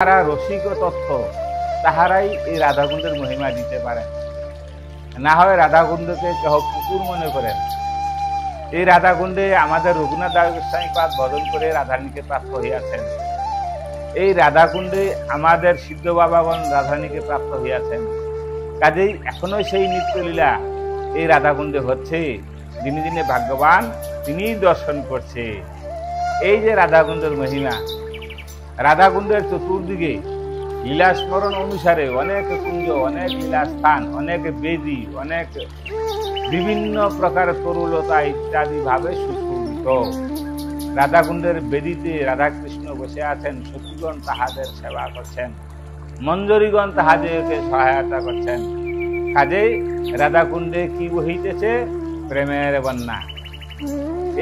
তারা রসিক তথ্য তাহারাই এই রাধাকুণ্ডের মহিমা দিতে পারেন। না হয় রাধাকুণ্ডকে কেহ কুকুর মনে করেন। এই রাধাকুণ্ডে আমাদের রঘুনাথ দাস গোস্বামী পাদ ভজন করে রাধারানীকে প্রাপ্ত হইয়াছেন। এই রাধাকুণ্ডে আমাদের সিদ্ধ বাবাগণ রাধারানীকে প্রাপ্ত হইয়াছেন। কাজেই এখনো সেই নিত্যলীলা এই রাধাকুণ্ডে হচ্ছে। দিনে দিনে ভাগ্যবান তিনি দর্শন করছে। এই যে রাধাকুণ্ডের মহিমা, রাধাকুণ্ডের চতুর্দিকে লীলা স্মরণ অনুসারে অনেক কুঞ্জ, অনেক লীলা স্থান, অনেক বেদি, অনেক বিভিন্ন প্রকার তরুলতা ইত্যাদি ভাবে সুশোভিত। রাধাকুণ্ডের বেদিতে রাধাকৃষ্ণ বসে আছেন, সখীগণ তাহাদের সেবা করছেন, মঞ্জরীগণ তাহাদেরকে সহায়তা করছেন। কাজেই রাধাকুণ্ডে কি বহিতেছে? প্রেমের বন্যা।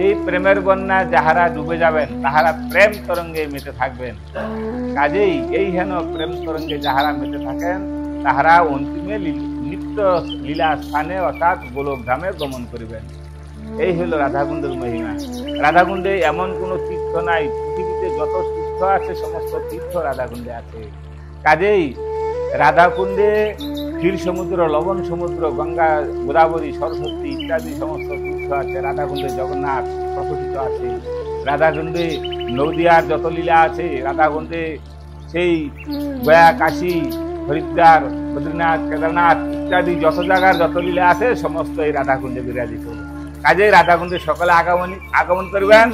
এই প্রেমের বন্যা যাহারা ডুবে যাবেন তাহারা প্রেম তরঙ্গে মেতে থাকবেন। কাজেই এই হেন প্রেম তরঙ্গে যাহারা মেতে থাকেন তাহারা অন্তিমে নিত্য লীলা স্থানে অর্থাৎ গোলকধামে গমন করিবেন। এই হলো রাধাকুণ্ডের মহিমা। রাধাকুণ্ডে এমন কোন তীর্থ নাই, পৃথিবীতে যত তীর্থ আছে সমস্ত তীর্থ রাধাকুণ্ডে আছে। কাজেই রাধাকুণ্ডে ক্ষীর সমুদ্র, লবণ সমুদ্র, গঙ্গা, গোদাবরী, সরস্বতী ইত্যাদি সমস্ত তীর্থ আছে। রাধাকুণ্ডে জগন্নাথ প্রকটিত আছে। রাধাকুণ্ডে নদীয়ার যত লীলা আছে, রাধাকুণ্ডে সেই গয়া, কাশী, হরিদ্বার, বদ্রীনাথ, কেদারনাথ ইত্যাদি যত জায়গার যত লীলা আছে সমস্ত এই রাধাকুণ্ডে বিরাজিত। কাজেই রাধাকুণ্ডে সকলে আগমন করবেন,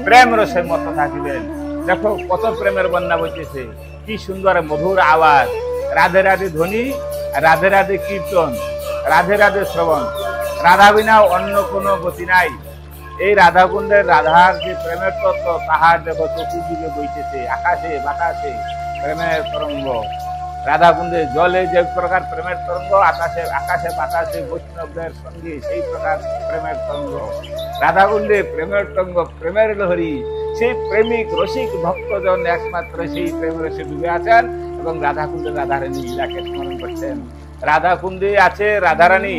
প্রেম রসে মত থাকিবেন। দেখো কত প্রেমের বন্যা বইতেছে, কি সুন্দর মধুর আওয়াজ, রাধে রাধে ধ্বনি, রাধে রাধে কীর্তন, রাধে রাধে শ্রবণ। রাধা বিনা অন্য কোনো গতি নাই। এই রাধাকুণ্ডের রাধার যে প্রেমের তত্ত্ব তাহার দেখো চতুর্দিকে বইতেছে, আকাশে বাতাসে প্রেমের তরঙ্গ। রাধাকুণ্ডে জলে যে প্রকার প্রেমের তরঙ্গ, আকাশে বাতাসে বৈষ্ণবদের সঙ্গে সেই প্রকার প্রেমের তরঙ্গ। রাধাকুণ্ডে প্রেমের তরঙ্গ, প্রেমের লহরী। সেই প্রেমিক রসিক ভক্তজন একমাত্র সেই প্রেম রসে ডুবে আছেন এবং রাধাকুণ্ডে রাধারানী লীলাকে স্মরণ করছেন। রাধাকুণ্ডে আছে রাধারানী।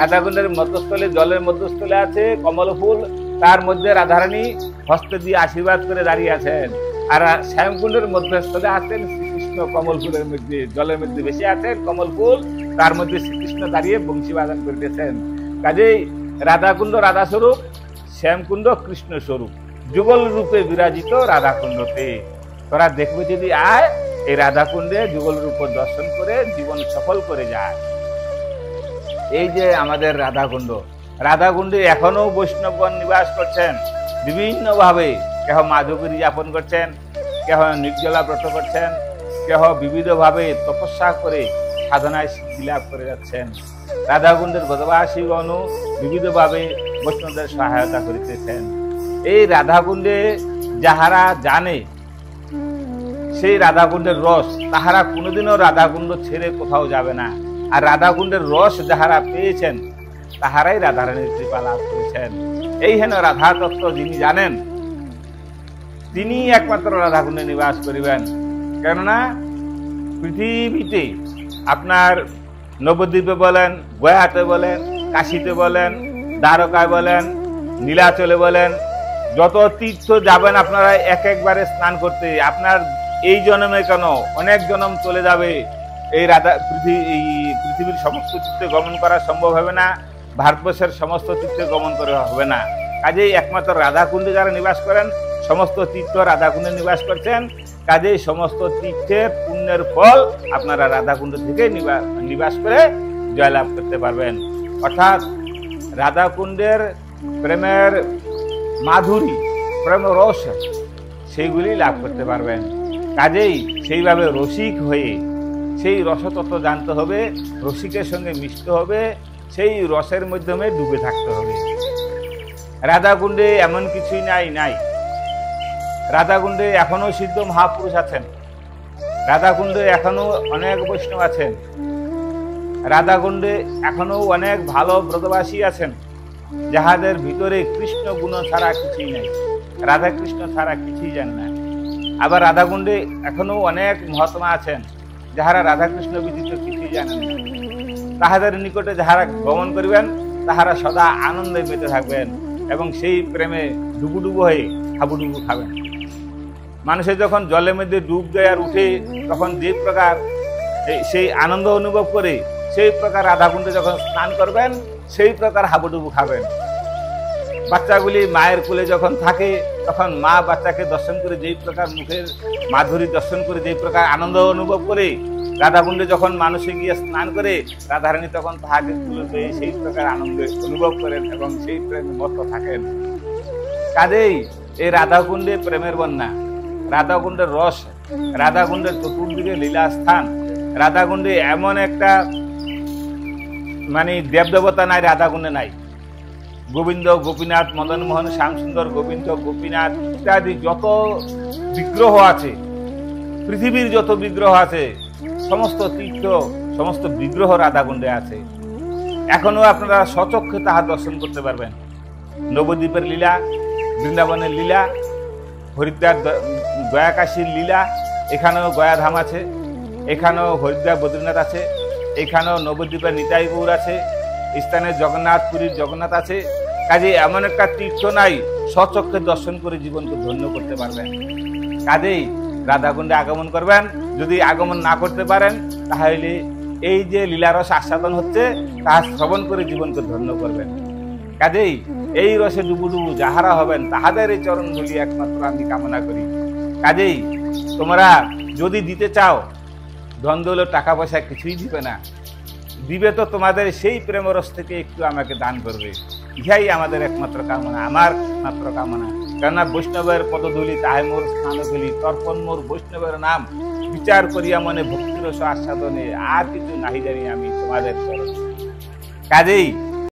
রাধাকুণ্ডের মধ্যস্থলে, জলের মধ্যস্থলে আছে কমল ফুল, তার মধ্যে রাধারানী হস্ত দিয়ে আশীর্বাদ করে দাঁড়িয়ে আছেন। আর শ্যামকুণ্ডের মধ্যস্থলে আছেন শ্রীকৃষ্ণ, কমল ফুলের মধ্যে, জলের মধ্যে বেশি আছেন কমল ফুল, তার মধ্যে শ্রীকৃষ্ণ দাঁড়িয়ে বংশী বাদন করিতেছেন। কাজেই রাধাকুণ্ড রাধা স্বরূপ, শ্যামকুণ্ড কৃষ্ণ স্বরূপ, যুগল রূপে বিরাজিত রাধাকুণ্ডতে। তোরা দেখবে যদি আয় এই রাধাকুণ্ডে যুগল রূপ দর্শন করে জীবন সফল করে যায়। এই যে আমাদের রাধাকুণ্ড, রাধাকুণ্ডে এখনো বৈষ্ণবগণ নিবাস করছেন বিভিন্ন ভাবে। কেহ মাধবগিরি যাপন করছেন, কেহ নির্জলা ব্রত করছেন, কেহ বিবিধ ভাবে তপস্যা করে সাধনায় সিদ্ধি লাভ করে যাচ্ছেন। রাধাকুণ্ডের ব্রতবাসীগণ বিবিধ ভাবে বৈষ্ণবদের সহায়তা করিতেছেন। এই রাধাকুণ্ডে যাহারা জানে সেই রাধাকুণ্ডের রস, তাহারা কোনোদিনও রাধাকুণ্ড ছেড়ে কোথাও যাবে না। আর রাধাকুণ্ডের রস যাহারা পেয়েছেন তাহারাই রাধারানীর কৃপা লাভ করেছেন। এই হেন রাধা তত্ত্ব যিনি জানেন তিনি একমাত্র রাধাকুণ্ডে নিবাস করিবেন। কেননা পৃথিবীতে আপনার নবদ্বীপে বলেন, গয়াতে বলেন, কাশীতে বলেন, দ্বারকায় বলেন, নীলাচলে বলেন, যত তীর্থ যাবেন আপনারা একবারে স্নান করতে, আপনার এই জন্মে কেন অনেক জন্ম চলে যাবে। এই পৃথিবীর সমস্ত তীর্থে গমন করা সম্ভব হবে না, ভারতবর্ষের সমস্ত তীর্থে গমন করা হবে না। কাজেই একমাত্র রাধাকুণ্ডে যারা নিবাস করেন, সমস্ত তীর্থ রাধাকুণ্ডে নিবাস করছেন। কাজেই সমস্ত তীর্থের পুণ্যের ফল আপনারা রাধাকুণ্ড থেকে নিবাস করে জয়লাভ করতে পারবেন। অর্থাৎ রাধাকুণ্ডের প্রেমের মাধুরী, প্রেম রস সেইগুলি লাভ করতে পারবেন। কাজেই সেইভাবে রসিক হয়ে সেই রসতত্ত্ব জানতে হবে, রসিকের সঙ্গে মিশতে হবে, সেই রসের মাধ্যমে ডুবে থাকতে হবে। রাধাকুণ্ডে এমন কিছুই নাই। রাধাকুণ্ডে এখনো সিদ্ধ মহাপুরুষ আছেন, রাধাকুণ্ডে এখনো অনেক বৈষ্ণব আছেন, রাধাকুণ্ডে এখনো অনেক ভালো ব্রতবাসী আছেন যাহাদের ভিতরে কৃষ্ণ গুণ ছাড়া কিছুই নাই, রাধা কৃষ্ণ ছাড়া কিছুই জান না। আবার রাধাকুণ্ডে এখনো অনেক মহাত্মা আছেন যাহারা রাধাকৃষ্ণ ব্যতীত কিছুই জানেন না। তাহাদের নিকটে যাহারা গমন করিবেন তাহারা সদা আনন্দে মেতে থাকবেন এবং সেই প্রেমে ডুবুডুবু হয়ে হাবুডুবু খাবেন। মানুষের যখন জলের মধ্যে ডুব দেয় আর উঠে তখন যে প্রকার সেই আনন্দ অনুভব করে, সেই প্রকার রাধাকুণ্ডে যখন স্নান করবেন সেই প্রকার হাবুডুবু খাবেন। বাচ্চাগুলি মায়ের কোলে যখন থাকে তখন মা বাচ্চাকে দর্শন করে যেই প্রকার মুখের মাধুরী দর্শন করে যেই প্রকার আনন্দ অনুভব করে, রাধাকুণ্ডে যখন মানুষে গিয়ে স্নান করে রাধারানী তখন তাহাকে তুলে পেয়ে সেই প্রকার আনন্দ অনুভব করেন এবং সেই প্রেমে মত্ত থাকেন। কাজেই এই রাধাকুণ্ডে প্রেমের বন্যা, রাধাকুণ্ডের রস, রাধাকুণ্ডের চতুর্দিকে লীলা স্থান। রাধাকুণ্ডে এমন একটা মানে দেবদেবতা নাই রাধাকুণ্ডে নাই। গোবিন্দ, গোপীনাথ, মদন মোহন, শ্যামসুন্দর, গোবিন্দ, গোপীনাথ ইত্যাদি যত বিগ্রহ আছে, পৃথিবীর যত বিগ্রহ আছে, সমস্ত তীর্থ, সমস্ত বিগ্রহ রাধাকুণ্ডে আছে। এখনো আপনারা স্বচক্ষে তাহা দর্শন করতে পারবেন। নবদ্বীপের লীলা, বৃন্দাবনের লীলা, হরিদ্বার গয়াকাশীর লীলা, এখানেও গয়াধাম আছে, এখানেও হরিদ্বার বদ্রীনাথ আছে, এখানেও নবদ্বীপের নিতাই গৌর আছে, স্থানে জগন্নাথ, পুরীর জগন্নাথ আছে। কাজে এমন একটা তীর্থ নাই স্বচক্ষে দর্শন করে জীবনকে ধন্য করতে পারবেন। কাজেই রাধাকুণ্ডে আগমন করবেন। যদি আগমন না করতে পারেন তাহলে এই যে লীলারস আস্বাদন হচ্ছে তাহা শ্রবণ করে জীবনকে ধন্য করবেন। কাজেই এই রসে ডুবুডুবু যাহারা হবেন তাহাদের এই চরণ ধুলি একমাত্র আমি কামনা করি। কাজেই তোমরা যদি দিতে চাও, ধন দৌলত টাকা পয়সা কিছুই দিবে না, দিবে তো তোমাদের সেই প্রেমরস থেকে একটু আমাকে দান করবে। ইহাই আমাদের একমাত্র কামনা, আমার মাত্র কামনা। কেননা বৈষ্ণবের পদধূলি তাহে মোর স্থানধূলি, তর্পণ মোর বৈষ্ণবের নাম, বিচার করিয়া মনে ভক্তিরস আস্বাদনে, আর কিছু নাহি জানি আমি তোমাদের চরণ। কাজেই